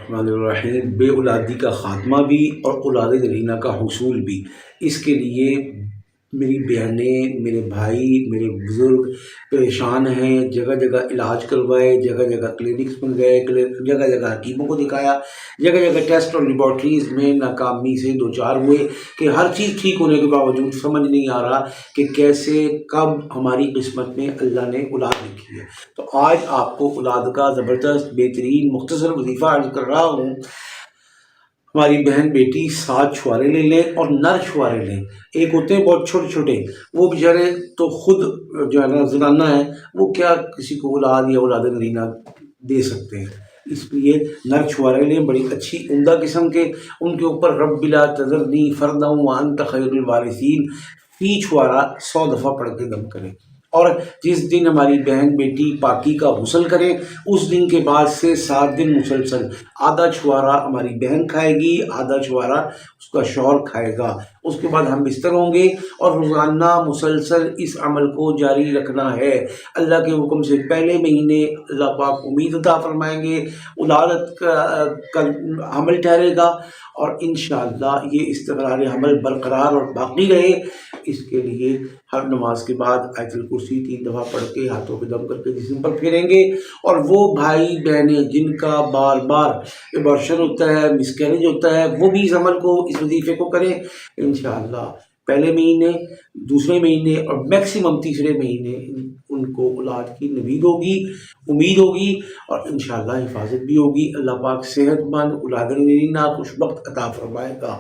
الرحمن الرحیم، بے اولادی کا خاتمہ بھی اور اولاد نرینہ کا حصول بھی۔ اس کے لیے میری بہنیں، میرے بھائی، میرے بزرگ پریشان ہیں، جگہ جگہ علاج کروائے، جگہ جگہ کلینکس میں گئے، جگہ جگہ حکیموں کو دکھایا، جگہ جگہ ٹیسٹ اور لیبارٹریز میں ناکامی سے دوچار ہوئے کہ ہر چیز ٹھیک ہونے کے باوجود سمجھ نہیں آ رہا کہ کیسے کب ہماری قسمت میں اللہ نے اولاد لکھی ہے۔ تو آج آپ کو اولاد کا زبردست بہترین مختصر وظیفہ عرض کر رہا ہوں۔ ہماری بہن بیٹی 7 چھوارے لے لیں اور نر چھوارے لیں۔ ایک ہوتے ہیں بہت چھوٹے چھوٹے، وہ بیچارے تو خود جو ہے نا زنانہ ہے، وہ کیا کسی کو اولاد یا اولاد نرینہ دے سکتے ہیں، اس لیے نر چھوارے لیں بڑی اچھی عمدہ قسم کے۔ ان کے اوپر رب لا تذرنی فردا وانت خیر الوارثین فی چھوارا 100 دفعہ پڑھ کے دم کریں۔ اور جس دن ہماری بہن بیٹی پاکی کا غسل کرے، اس دن کے بعد سے 7 دن مسلسل آدھا چھوارا ہماری بہن کھائے گی، آدھا چھوارا اس کا شوہر کھائے گا۔ اس کے بعد ہم بستر ہوں گے اور روزانہ مسلسل اس عمل کو جاری رکھنا ہے۔ اللہ کے حکم سے پہلے مہینے اللہ پاک امید عطا فرمائیں گے، اولادت کا حمل ٹھہرے گا، اور انشاءاللہ یہ استقرار حمل برقرار اور باقی رہے۔ اس کے لیے ہر نماز کے بعد آیت الکرسی 3 دفعہ پڑھ کے ہاتھوں پہ دم کر کے جسم پر پھیریں گے۔ اور وہ بھائی بہنیں جن کا بار بار ابارشن ہوتا ہے، مسکیریج ہوتا ہے، وہ بھی اس عمل کو، اس وظیفے کو کریں۔ انشاءاللہ پہلے مہینے، دوسرے مہینے اور میکسیمم تیسرے مہینے ان کو اولاد کی نوید ہوگی، امید ہوگی، اور انشاءاللہ حفاظت بھی ہوگی۔ اللہ پاک صحت مند اولاد نرینہ خوشبخت عطا فرمائے گا۔